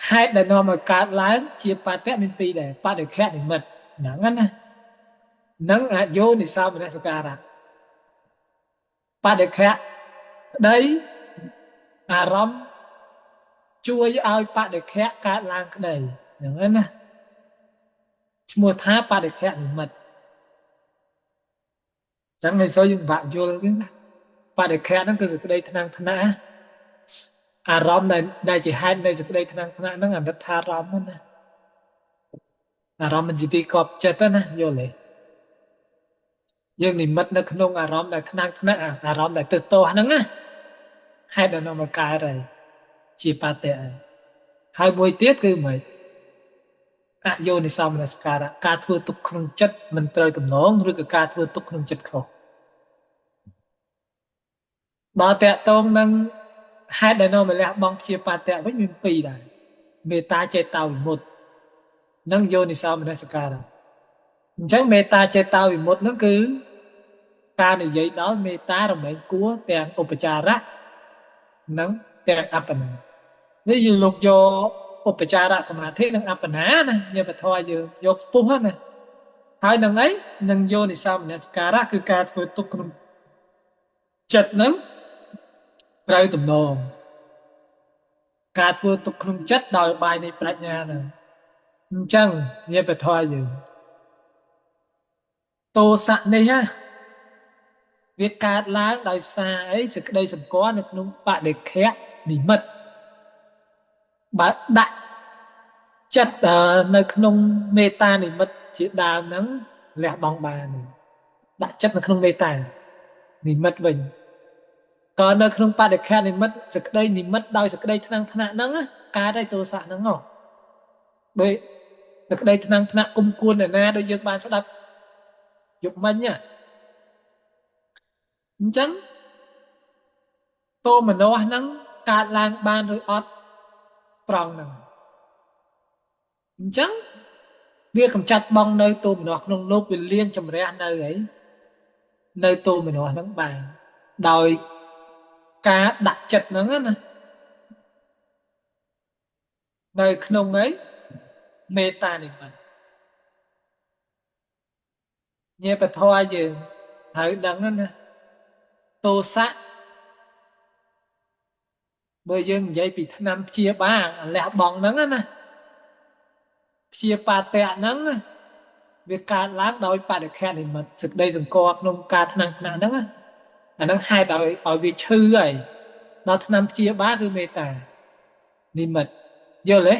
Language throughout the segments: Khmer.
hai đại nó mà cả láng chia ba tét mình pi để ba được khét để mật nắng á nắng à vô thì sao mình sẽ cả ba được khét đấy à rắm chui ao ba được khét cả láng cái đầy nắng á mua thá ba được khét để mật chẳng ngày sau dùng bạn vô cái ba được khét nó cứ sự đây thằng nã à rắm này đây chỉ hai đây sự đây thằng nã nó làm rất tha rắm á à rắm mình chỉ đi cọp chết á nè vô lấy យើងនិមិត្តនៅក្នុងអារម្មណ៍ដែលថ្នាក់ថ្នាក់អារម្មណ៍ដែលទៅតោះហ្នឹងណាហេតុដែលនាំមកកើតហើយជាបតិហើយមួយទៀតគឺមិនអយោនិសមនស្ការៈការធ្វើទុកក្នុងចិត្តមិនត្រូវទំនងឬក៏ការធ្វើទុកក្នុងចិត្តខុសដល់តកតងនឹងហេតុដែលនាំមកលះបង់ជាបតិវិញមានពីរដែរមេត្តាចេតោវិមុតតិនិងយោនិសមនស្ការៈអញ្ចឹងមេត្តាចេតោវិមុតតិហ្នឹងគឺការនិយាយដល់មេត្តារមែងគួរទាំងឧបចារៈនិងទាំងអបណានេះយើងលោកយកឧបចារៈសមាធិនិងអបណាណាញាបធរយើងយកខ្ពស់ណាហើយនឹងអីនឹងយោនិសមនស្ការៈគឺការធ្វើទុកក្នុងចិត្តនឹងត្រូវទំនងការធ្វើទុកក្នុងចិត្តដោយបាយនៃប្រាជ្ញាហ្នឹងអញ្ចឹងញាបធរយើងទោសៈនេះណាវាកើតឡើងដោយសារអីសេចក្តីសម្គាល់នៅក្នុងបដិខៈនិមិត្តបើដាក់ចិត្តនៅក្នុងមេត្តានិមិត្តជាដើមហ្នឹងលះបង់បានដាក់ចិត្តនៅក្នុងមេត្តានិមិត្តវិញក៏នៅក្នុងបដិខៈនិមិត្តសេចក្តីនិមិត្តដោយសេចក្តីថ្នាំងថ្នាក់ហ្នឹងកើតឲ្យទោសៈហ្នឹងដូចសេចក្តីថ្នាំងថ្នាក់គុំគួនឯណាដូចយើងបានស្ដាប់យុគមិញអញ្ចឹងតោមនោហ្នឹងកើតឡើងបានឬអត់ប្រងហ្នឹងអញ្ចឹងវាកំចាត់បងនៅតោមនោក្នុងលោកវាលៀងចម្រះនៅអីនៅតោមនោហ្នឹងបានដោយការដាក់ចិត្តហ្នឹងណានៅក្នុងអីមេត្តានិមិត្តញាបធរយើងត្រូវដឹងណាទោសៈបើយើងនិយាយពីឆ្នាំព្យាបាលលះបង់ហ្នឹងណាព្យាបាតៈហ្នឹងវាកើតឡើងដោយបដិខៈនិមិត្តសេចក្តីសង្កត់ក្នុងការថ្នាំងថ្នាក់ហ្នឹងអាហ្នឹងហេតុឲ្យវាឈឺហើយដល់ឆ្នាំព្យាបាលគឺមេត្តានិមិត្តយល់ទេ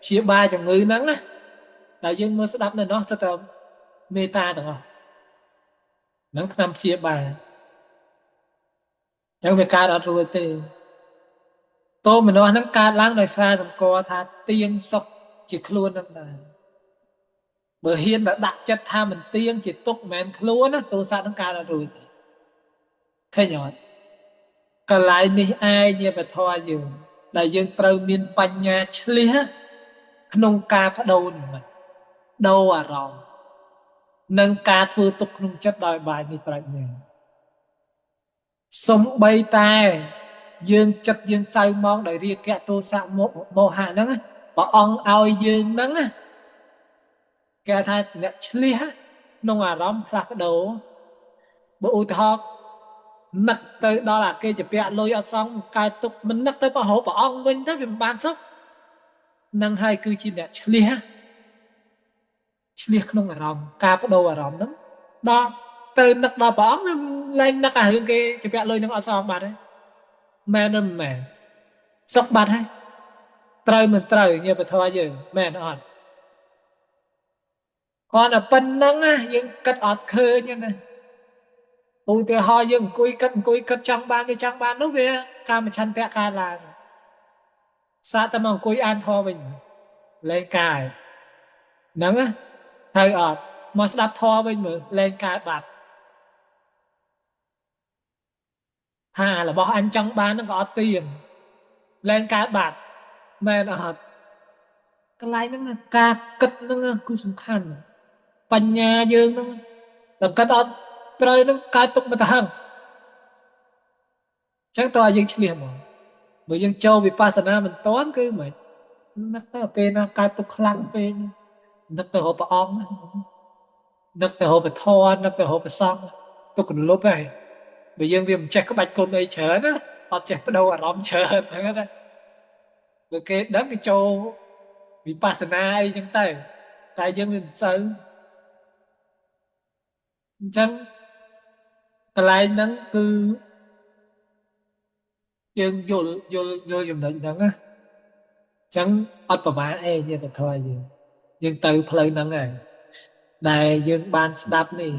ព្យាបាលជំងឺហ្នឹងណាតែយើងមើលស្ដាប់នៅនោះសិតតែមេត្តាទាំងអស់ហ្នឹងឆ្នាំព្យាបាលចឹងវាកើតអត់រួចទេតោមនោហ្នឹងកើតឡើងដោយសារសង្កត់ថាទៀងសុខជាខ្លួនហ្នឹងដែរបើហ៊ានតែដាក់ចិត្តថាមិនទៀងជាទុកមិនមែនខ្លួនណាទោសៈហ្នឹងកើតអត់រួចទេឃើញអត់កន្លែងនេះឯងញាបធរយើងដែលយើងត្រូវមានបញ្ញាឆ្លៀសក្នុងការបដូរនិមិត្តដូរអារម្មណ៍និងការធ្វើទុកក្នុងចិត្តដោយបាយនៃប្រាជ្ញាសំបីតែយើងចិត្តយើងសៅមកដោយរាគៈទោសៈមោហៈហ្នឹងព្រះអង្គឲ្យយើងហ្នឹងគេថាអ្នកឆ្លៀសក្នុងអារម្មណ៍ផ្លាស់ប្ដូរបើឧទាហរណ៍នឹកទៅដល់អាគេជាពាក់លុយអត់សមកើតទុកមិននឹកទៅប្រហោព្រះអង្គវិញទៅវាមិនបានសុខនឹងហើយគឺជាអ្នកឆ្លៀសក្នុងអារម្មណ៍ការបដូរអារម្មណ៍ហ្នឹងដល់ទៅនឹកដល់ព្រះអង្គលែងនឹកអារឿងគេជាពាក់លុយនឹងអត់សមបាត់ហើយមែនឬមិនមែនសុខបាត់ហើយត្រូវមិនត្រូវញាបធរយើងមែនអត់គាត់តែប៉ុណ្្នឹងយើងគិតអត់ឃើញណាឧទាហរណ៍យើងអង្គុយគិតចង់បានវាចង់បាននោះវាកាមឆន្ទៈកើតឡើងសាកតែមកអង្គុយអានធម៌វិញលែងកាយហ្នឹងត្រូវអត់មកស្ដាប់ធម៌វិញមើលលែងកើតបាត់ថារបស់អញចង់បានហ្នឹងក៏អត់ទៀងលែងកើតបាត់មែនអត់កន្លែងហ្នឹងការគិតហ្នឹងគឺសំខាន់បញ្ញាយើងហ្នឹងតែគិតអត់ត្រូវហ្នឹងកើតទុកមកទៅហឹងអញ្ចឹងតើយើងឆ្លៀសមកបើយើងចូលវិបស្សនាមិនតាន់គឺមិន នឹកទៅពេលណាកើតទុកខ្លាំងពេកនឹកទៅរកព្រះអង្គនឹកទៅរកព្រះធម៌នឹកទៅរកព្រះសង្ឃទុករលប់ហើយបើយើងវាមិនចេះក្បាច់គុណអីច្រើនណាអត់ចេះបដូរអារម្មណ៍ច្រើនហ្នឹងណាបើគេដឹងគេចូលវិបស្សនាអីចឹងទៅតែយើងវាមិនសូវអញ្ចឹងកន្លែងហ្នឹងគឺយើងយល់ចំណុចហ្នឹងណាអញ្ចឹងអត់ប្រមាថអីយើងទៅធ្វើយើងទៅផ្លូវហ្នឹងហើយដែលយើងបានស្ដាប់នេះ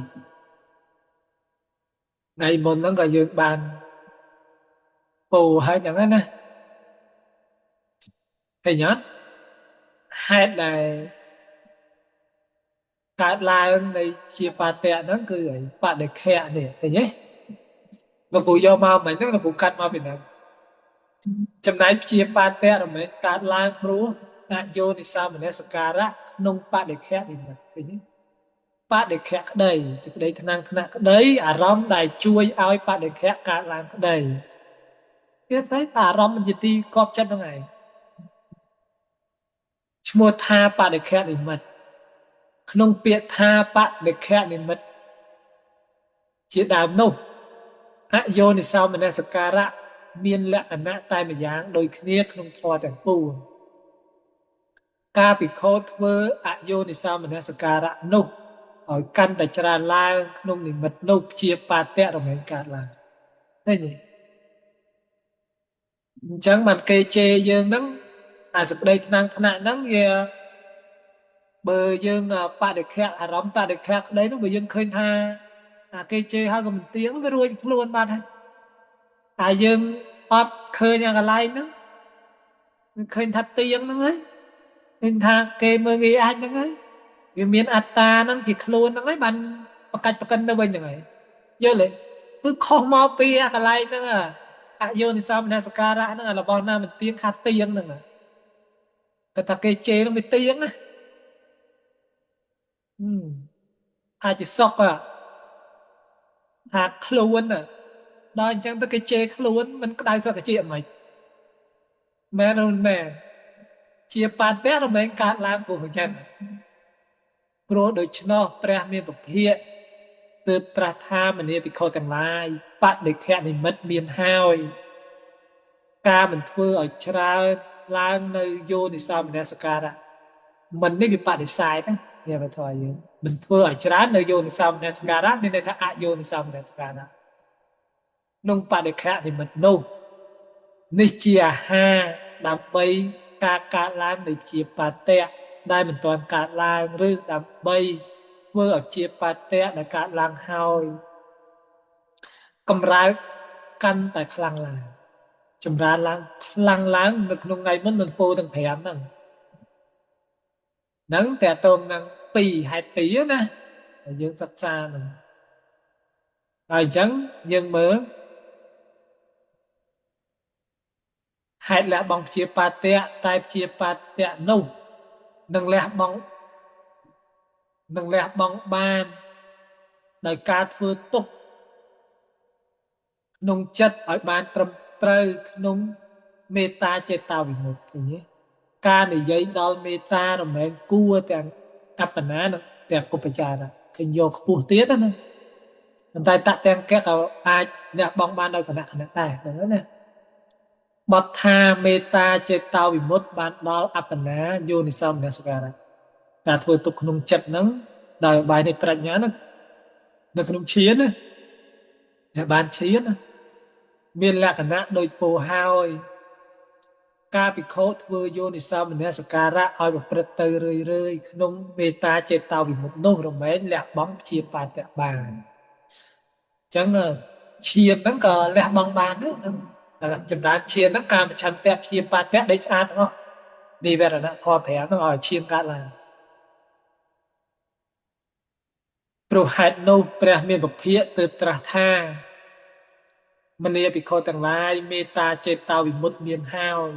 ថ្ងៃមុនហ្នឹងក៏យើងបានពោលហើយហ្នឹងណាឃើញអត់ហេតុដែលកើតឡើងនៃជាបាតៈហ្នឹងគឺឯបដិខៈនេះឃើញទេលោកគ្រូយកមកមិនហ្នឹងលោកគ្រូកាត់មកពីហ្នឹងចំណែកជាបាតៈរមែងកើតឡើងព្រោះអយោនិសាមនសការៈក្នុងបដិខៈនេះឃើញទេបដិខៈក្តីសេចក្តីថ្នាំងថ្នាក់ក្តីអារម្មណ៍ដែលជួយឲ្យបដិខៈកើតឡើងក្តីវាស្អីអារម្មណ៍មិនជាទីកប់ចិត្តហ្នឹងឯងឈ្មោះថាបដិខៈនិមិត្តក្នុងពាក្យថាបដិខៈនិមិត្តជាដើមនោះអយោនិសោមនសការៈមានលក្ខណៈតែម្យ៉ាងដូចគ្នាក្នុងធម៌ទាំងពួងការពិខុធ្វើអយោនិសោមនសការៈនោះឲ្យកាន់តែច្រើនឡើងក្នុងនិមិត្តនោះជាបាតៈរមែងកើតឡើងឃើញទេអញ្ចឹងបានគេជេរយើងហ្នឹងអាសក្តីថ្នាំងថ្នាក់ហ្នឹងវាបើយើងបដិខៈអារម្មណ៍បដិខៈក្តីនោះបើយើងឃើញថាអាគេជេរហើយក៏មិនទៀងវារួចខ្លួនបាត់ហើយតែយើងអត់ឃើញអាកន្លែងហ្នឹងឃើញថាទៀងហ្នឹងហើយឃើញថាគេមើងងាយអាចហ្នឹងហើយវាមានអត្តាហ្នឹងជាខ្លួនហ្នឹងហើយបានប្រកាច់ប្រកិនទៅវិញហ្នឹងហើយយល់ទេគឺខុសមកពីអាកន្លែងហ្នឹងអយោនិសោមនសការៈហ្នឹងរបស់ណាមិនទៀងខាត់ទៀងហ្នឹងគាត់ថាគេជេរហ្នឹងវាទៀងណាអាចជាសុកថាខ្លួនដល់អញ្ចឹងទៅគេជេរខ្លួនមិនក្តៅសក្តិអមិនមែនឬមិនមែនជាបាតៈរមែងកើតឡើងព្រោះអញ្ចឹងព្រោះដូច្នោះព្រះមានពភាកទើបត្រាស់ថាមនីភិក្ខុទាំងឡាយបដិខៈនិមិត្តមានហើយការមិនធ្វើឲ្យច្រើនឡើងនៅយោនិសោមនសការៈមិននេះវាបដិសេធណានេះវាធ្វើឲ្យយើងមិនធ្វើឲ្យច្រើននៅយោនិសោមនសការៈមានន័យថាអយោនិសោមនសការៈក្នុងបដិខៈនិមិត្តនោះនេះជាអាហារដើម្បីការកើតឡើងនៃជាបាតៈដែលមិនទាន់កើតឡើងឬដើម្បីធ្វើឲ្យជាបាតៈដែលកើតឡើងហើយកម្រើកកាន់តែខ្លាំងឡើងចម្រើនឡើងខ្លាំងឡើងនៅក្នុងថ្ងៃមុនមិនពោទាំង5ហ្នឹងតើតោងនឹង2ហេតុ2ណាយើងសិក្សាហ្នឹងហើយអញ្ចឹងយើងមើលហេតុលះបង់ជាបាតៈតែជាបាតៈនោះនឹងលះបង់បានដោយការធ្វើទុកក្នុងចិត្តឲ្យបានត្រឹមត្រូវក្នុងមេត្តាចេតវិមុតឃើញទេការនិយាយដល់មេត្តារមែងគួរទាំងអបណានិងទាំងឧបចារណាឃើញយកខ្ពស់ទៀតណាប៉ុន្តែតទាំងកៈក៏អាចលះបង់បានដោយគណៈដែរហ្នឹងណាបទថាមេត្តាចេតវិមុតបានដល់អបណាយោនិសោមនសិការៈការធ្វើទុកក្នុងចិត្តហ្នឹងដោយឧបាយនៃប្រាជ្ញាហ្នឹងនៅក្នុងឈានណាដែលបានឈានណាមានលក្ខណៈដូចពោហើយការភិក្ខុធ្វើយោនិសោមនសិការៈឲ្យប្រព្រឹត្តទៅរឿយក្នុងមេត្តាចេតវិមុតនោះរមែងលះបង់ជាបាតៈបានអញ្ចឹងឈានហ្នឹងក៏លះបង់បានដែរចម្រើនឈានហ្នឹងការមច្ឆន្ទៈព្យាបាតៈដេកស្អាតទាំងអស់និវរណៈធម៌5ហ្នឹងឲ្យឈានកើតឡើងព្រោះហេតុនោះព្រះមានពភាកទើបត្រាស់ថាមនីភិក្ខុទាំងឡាយមេត្តាចេតវិមុតមានហើយ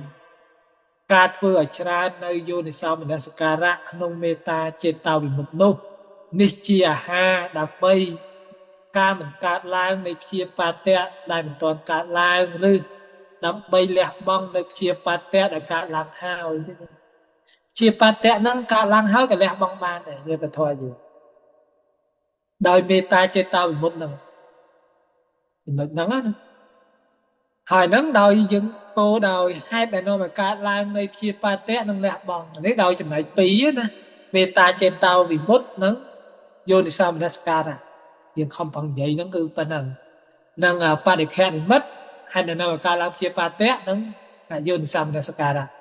ការធ្វើឲ្យច្រើននៅយោនិសោមនសិការៈក្នុងមេត្តាចេតវិមុតនោះនេះជាអាហារដើម្បីការមិនកើតឡើងនៃព្យាបាតៈដែលមិនទាន់កើតឡើងឬដើម្បីលះបង់នៅព្យាបាតៈដែលកើតឡើងហើយ ជាបតៈហ្នឹងកើតឡើងហើយក៏លះបង់បានដែរវាពធយើងដោយមេត្តាចេតោវិមុតហ្នឹងចំណុចហ្នឹងណាហើយហ្នឹងដោយយើងពោដោយហេតុដែលនាំឲ្យកើតឡើងនៃព្យាបតៈនិងលះបង់នេះដោយចំណែកពីរណាមេត្តាចេតោវិមុតនិងយោនិសោមនសិការៈយើងខំប្រឹងនិយាយហ្នឹងគឺប៉ុណ្ណឹងនិងបដិខៈនិមិត្តហេតុដែលនាំឲ្យកើតឡើងព្យាបតៈនិងយោនិសោមនសិការៈ